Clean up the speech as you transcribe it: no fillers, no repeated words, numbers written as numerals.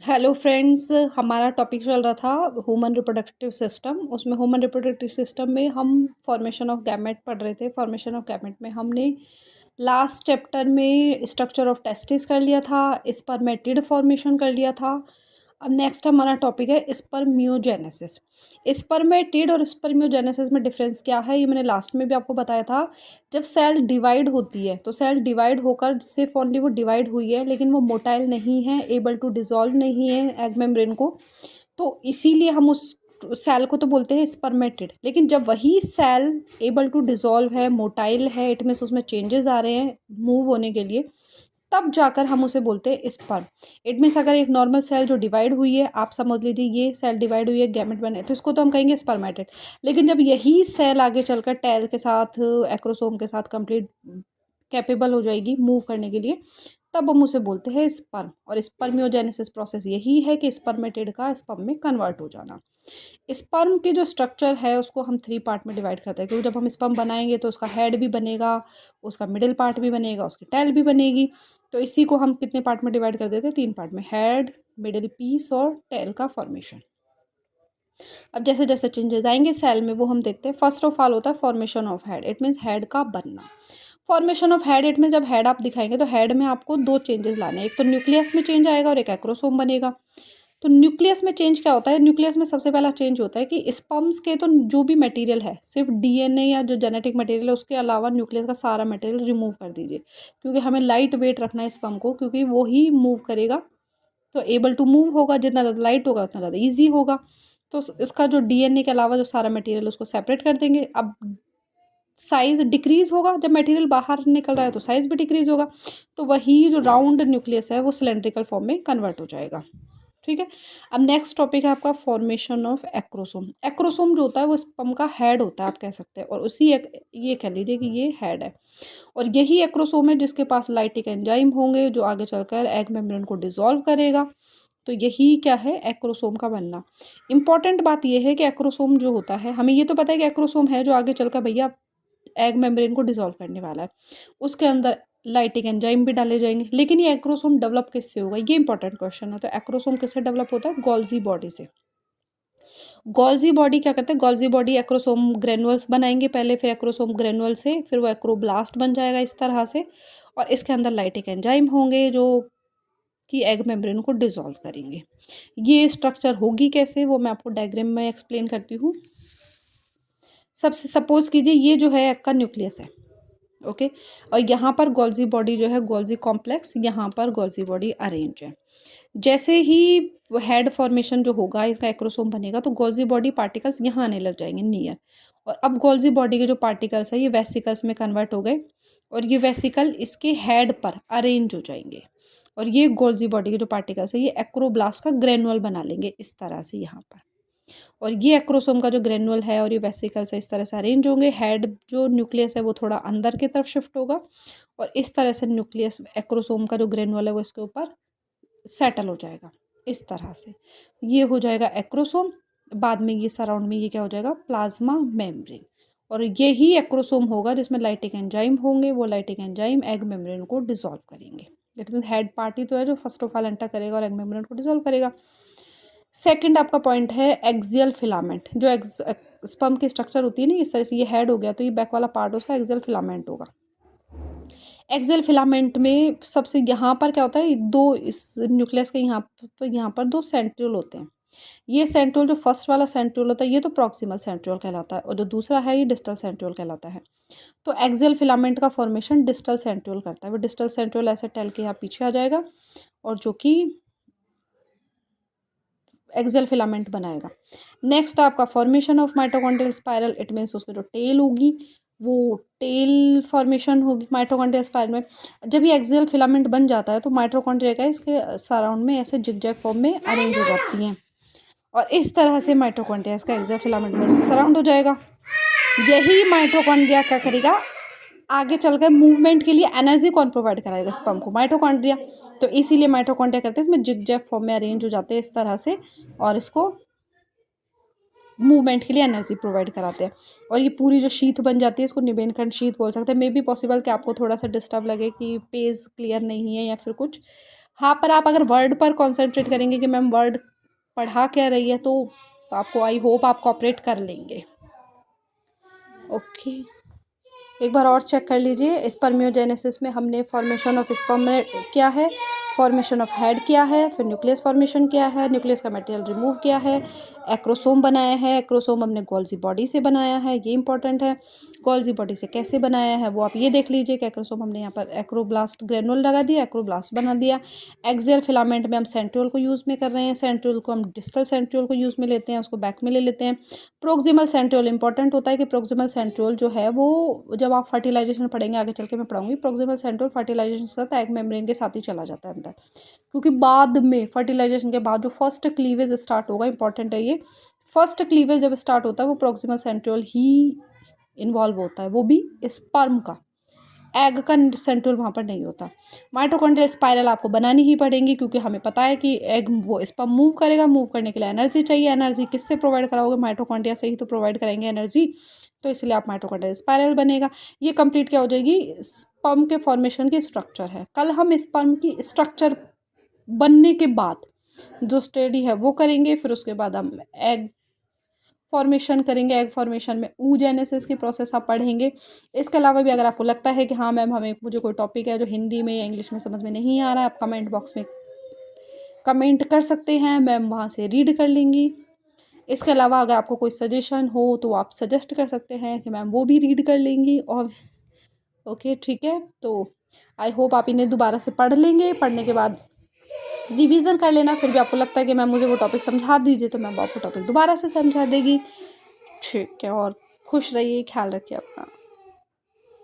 Hello friends, हमारा topic चल रहा था ह्यूमन रिप्रोडक्टिव सिस्टम। उसमें ह्यूमन रिप्रोडक्टिव सिस्टम में हम फॉर्मेशन ऑफ गैमेट पढ़ रहे थे। फॉर्मेशन ऑफ गैमेट में हमने लास्ट चैप्टर में स्ट्रक्चर ऑफ टेस्टिस कर लिया था, स्पर्मेटिड फॉर्मेशन कर लिया था। अब नेक्स्ट हमारा टॉपिक है स्पर्मियोजेनेसिस। स्पर्मेटिड और स्पर्मियोजेनेसिस में डिफरेंस क्या है, ये मैंने लास्ट में भी आपको बताया था। जब सेल डिवाइड होती है तो सेल डिवाइड होकर सिर्फ ओनली वो डिवाइड हुई है, लेकिन वो मोटाइल नहीं है, एबल टू डिसॉल्व नहीं है एग मेम्ब्रेन को, तो इसीलिए हम उस सेल को तो बोलते हैं स्पर्मेटिड। लेकिन जब वही सेल एबल टू डिसॉल्व है, मोटाइल है, इट मीन्स उसमें चेंजेस आ रहे हैं मूव होने के लिए, तब जाकर हम उसे बोलते हैं स्पर्म। इट मीन्स अगर एक नॉर्मल सेल जो डिवाइड हुई है, आप समझ लीजिए ये सेल डिवाइड हुई है, गैमेट बने, तो इसको तो हम कहेंगे स्पर्मेटिड। लेकिन जब यही सेल आगे चलकर टेल के साथ, एक्रोसोम के साथ कंप्लीट कैपेबल हो जाएगी मूव करने के लिए, तब हम उसे बोलते हैं स्पर्म। और स्पर्मियोजेनेसिस प्रोसेस यही है कि स्पर्मेटिड का स्पर्म में कन्वर्ट हो जाना। स्पर्म के जो स्ट्रक्चर है उसको हम 3 पार्ट में डिवाइड करते हैं, क्योंकि जब हम स्पर्म बनाएंगे तो उसका हेड भी बनेगा, उसका मिडिल पार्ट भी बनेगा, उसकी टेल भी बनेगी। तो इसी को हम कितने पार्ट में डिवाइड कर देते हैं? 3 पार्ट में, हेड, मिडिल पीस और टेल का फॉर्मेशन। अब जैसे जैसे चेंजेस आएंगे सेल में वो हम देखते हैं। फर्स्ट ऑफ ऑल होता है formation of head, it means head का बनना। Formation of head, it mean जब हेड आप दिखाएंगे तो हेड में आपको 2 चेंजेस लाने हैं, एक तो न्यूक्लियस में चेंज आएगा और एक एक्रोसोम बनेगा। तो न्यूक्लियस में चेंज क्या होता है? न्यूक्लियस में सबसे पहला चेंज होता है कि स्पर्म्स के तो जो भी मटेरियल है, सिर्फ डीएनए या जो जेनेटिक मटेरियल है उसके अलावा न्यूक्लियस का सारा मटेरियल रिमूव कर दीजिए, क्योंकि हमें लाइट वेट रखना है स्पर्म को, क्योंकि वो ही मूव करेगा। तो एबल टू मूव होगा, जितना ज़्यादा लाइट होगा उतना ज़्यादा ईजी होगा। तो इसका जो डीएनए के अलावा जो सारा मटेरियल उसको सेपरेट कर देंगे। अब साइज डिक्रीज होगा, जब मटेरियल बाहर निकल रहा है तो साइज भी डिक्रीज होगा। तो वही जो राउंड न्यूक्लियस है वो सिलेंड्रिकल फॉर्म में कन्वर्ट हो जाएगा। ठीक है। अब नेक्स्ट टॉपिक है आपका फॉर्मेशन ऑफ एक्रोसोम। एक्रोसोम जो होता है वो स्पर्म का हेड होता है, आप कह सकते हैं, और उसी ये कह लीजिए कि ये हेड है। और यही एक्रोसोम है जिसके पास लाइटिक एंजाइम होंगे जो आगे चलकर एग मेम्ब्रेन को डिसॉल्व करेगा। तो यही क्या है? एक्रोसोम का बनना। इंपॉर्टेंट बात यह है कि एक्रोसोम जो होता है, हमें ये तो पता है कि एक्रोसोम है जो आगे चलकर भैया एग मेम्ब्रेन को डिसॉल्व करने वाला है, उसके अंदर लाइटिक एंजाइम भी डाले जाएंगे। लेकिन ये एक्रोसोम डेवलप किससे होगा, ये इंपॉर्टेंट क्वेश्चन है। तो एक्रोसोम किससे डेवलप होता है? गोल्जी बॉडी से। गोल्जी बॉडी क्या करते हैं? गोल्जी बॉडी एक्रोसोम ग्रेनुअल्स बनाएंगे पहले, फिर एक्रोसोम ग्रेनुअल से फिर वो एक्रोब्लास्ट बन जाएगा इस तरह से। और इसके अंदर लाइटिक एंजाइम होंगे जो कि एग मेम्ब्रेन को डिसॉल्व करेंगे। ये स्ट्रक्चर होगी कैसे, वो मैं आपको डायग्राम में एक्सप्लेन करती हूँ। सबसे सपोज कीजिए ये जो है एग का न्यूक्लियस है, ओके, और यहाँ पर गोल्जी बॉडी जो है, गोल्जी कॉम्प्लेक्स, यहाँ पर गोल्जी बॉडी अरेंज है। जैसे ही हेड फॉर्मेशन जो होगा, इसका एक्रोसोम बनेगा, तो गोल्जी बॉडी पार्टिकल्स यहाँ आने लग जाएंगे नियर। और अब गोल्जी बॉडी के जो पार्टिकल्स है ये वेसिकल्स में कन्वर्ट हो गए, और ये वेसिकल इसके हेड पर अरेंज हो जाएंगे। और ये गोल्जी बॉडी के जो पार्टिकल्स है ये एक्रोब्लास्ट का ग्रेनुअल बना लेंगे इस तरह से यहाँ पर। और ये एक्रोसोम का जो ग्रेनुअल है और ये वेसिकल्स है इस तरह से अरेंज होंगे। हेड जो न्यूक्लियस है वो थोड़ा अंदर की तरफ शिफ्ट होगा, और इस तरह से न्यूक्लियस एक्रोसोम का जो ग्रेनुअल है वो इसके ऊपर सेटल हो जाएगा इस तरह से। ये हो जाएगा एक्रोसोम। बाद में ये सराउंड में ये क्या हो जाएगा? Plasma membrane. और यही एक्रोसोम होगा जिसमें लाइटिक एंजाइम होंगे, वो लाइटिक एंजाइम एग मेम्ब्रेन को डिसॉल्व करेंगे। इट मीन हेड पार्टी तो है जो फर्स्ट ऑफ ऑल एंटर करेगा और एग मेम्ब्रेन को डिसॉल्व करेगा। सेकंड आपका पॉइंट है एक्सियल फिलामेंट। जो स्पर्म की स्ट्रक्चर होती है ना इस तरह से, ये हेड हो गया तो ये बैक वाला पार्ट उसका एक्सियल फिलामेंट होगा। एक्सियल फिलामेंट में सबसे यहाँ पर क्या होता है, दो इस न्यूक्लियस के यहाँ पर 2 सेंट्रियोल होते हैं। ये सेंट्रियोल, जो फर्स्ट वाला सेंट्रियोल होता है ये तो प्रॉक्सिमल सेंट्रियोल कहलाता है, और जो दूसरा है ये डिस्टल सेंट्रियोल कहलाता है। तो एक्सियल फिलामेंट का फॉर्मेशन डिस्टल सेंट्रियोल करता है। वो डिस्टल सेंट्रियोल ऐसे टेल के यहाँ पीछे आ जाएगा और जो कि एक्सियल फिलामेंट बनाएगा। नेक्स्ट आपका formation of mitochondrial spiral, it means उसकी जो टेल होगी वो टेल फॉर्मेशन होगी माइटोकॉन्ड्रियल स्पाइरल में। जब ये एक्सियल फिलामेंट बन जाता है तो माइटोकॉन्ड्रिया का इसके सराउंड में ऐसे जिगजैग फॉर्म में अरेंज हो जाती हैं, और इस तरह से माइटोकॉन्ड्रिया इसका एक्सियल फिलामेंट में सराउंड हो जाएगा। यही माइटोकॉन्ड्रिया क्या करेगा? आगे चलकर मूवमेंट के लिए एनर्जी कौन प्रोवाइड कराएगा स्पर्म को? माइटोकॉन्ड्रिया। तो इसीलिए माइटोकॉन्ड्रिया करते हैं इसमें जिगजैग फॉर्म में अरेंज हो जाते हैं इस तरह से, और इसको मूवमेंट के लिए एनर्जी प्रोवाइड कराते हैं। और ये पूरी जो शीथ बन जाती है इसको निबेनखंड शीथ बोल सकते हैं। मे बी पॉसिबल कि आपको थोड़ा सा डिस्टर्ब लगे कि पेज क्लियर नहीं है या फिर कुछ, हाँ, पर आप अगर वर्ड पर कॉन्संट्रेट करेंगे कि मैम वर्ड पढ़ा क्या रही है, तो आपको आई होप आप कोऑपरेट कर लेंगे। ओके, एक बार और चेक कर लीजिए। स्पर्मियोजेनेसिस में हमने फॉर्मेशन ऑफ स्पर्म में क्या है, फॉर्मेशन ऑफ हेड क्या है, फिर न्यूक्लियस फॉर्मेशन क्या है, न्यूक्लियस का मटेरियल रिमूव किया है, एक्रोसोम बनाया है, एक्रोसोम हमने गोल्जी बॉडी से बनाया है, ये इंपॉर्टेंट है। गोल्जी बॉडी से कैसे बनाया है वो आप ये देख लीजिए कि एक्रोसोम हमने यहाँ पर एक्रोब्लास्ट ग्रेनुल लगा दिया, एक्रोब्लास्ट बना दिया। एक्सियल फिलामेंट में हम सेंट्रियोल को यूज़ में कर रहे हैं, सेंट्रियोल को हम डिस्टल सेंट्रियोल को यूज़ में लेते हैं, उसको बैक में ले लेते हैं। प्रोक्सिमल सेंट्रियोल इंपॉर्टेंट होता है कि प्रोक्सिमल सेंट्रियोल जो है वो जब आप फर्टिलाइजेशन पढ़ेंगे आगे चल के मैं पढ़ाऊंगी, प्रोक्सिमल सेंट्रियोल फर्टिलाइजेशन के साथ एग मेम्ब्रेन के साथ ही चला जाता है अंदर, क्योंकि बाद में फर्टिलाइजेशन के बाद जो फर्स्ट क्लीवेज स्टार्ट होगा, इंपॉर्टेंट है ये, फर्स्ट क्लीवेज जब स्टार्ट होता है वो प्रोक्सिमल सेंट्रियोल ही इन्वॉल्व होता है, वो भी स्पर्म का, एग का सेंट्रियोल वहाँ पर नहीं होता। माइटोकॉन्ड्रियल स्पाइरल आपको बनानी ही पड़ेगी, क्योंकि हमें पता है कि एग वो स्पर्म मूव करेगा, मूव करने के लिए एनर्जी चाहिए, एनर्जी किससे प्रोवाइड कराओगे, माइटोकॉन्ड्रिया से ही तो प्रोवाइड करेंगे एनर्जी, तो इसलिए आप माइटोकॉन्ड्रियल स्पाइरल बनेगा। ये कंप्लीट क्या हो जाएगी, स्पर्म के फॉर्मेशन की स्ट्रक्चर है। कल हम स्पर्म की स्ट्रक्चर बनने के बाद जो स्टडी है वो करेंगे, फिर उसके बाद हम एग फॉर्मेशन करेंगे, एग फॉर्मेशन में oogenesis की प्रोसेस आप पढ़ेंगे। इसके अलावा भी अगर आपको लगता है कि हाँ मैम हमें मुझे कोई टॉपिक है जो हिंदी में या इंग्लिश में समझ में नहीं आ रहा है, आप कमेंट बॉक्स में कमेंट कर सकते हैं, मैम वहाँ से रीड कर लेंगी। इसके अलावा अगर आपको कोई सजेशन हो तो आप सजेस्ट कर सकते हैं कि मैम वो भी रीड कर लेंगी। और ओके ठीक है, तो आई होप आप इन्हें दोबारा से पढ़ लेंगे, पढ़ने के बाद रिवीजन कर लेना। फिर भी आपको लगता है कि मैम मुझे वो टॉपिक समझा दीजिए, तो मैम आपको टॉपिक दोबारा से समझा देगी। ठीक है, और खुश रहिए, ख्याल रखिए अपना।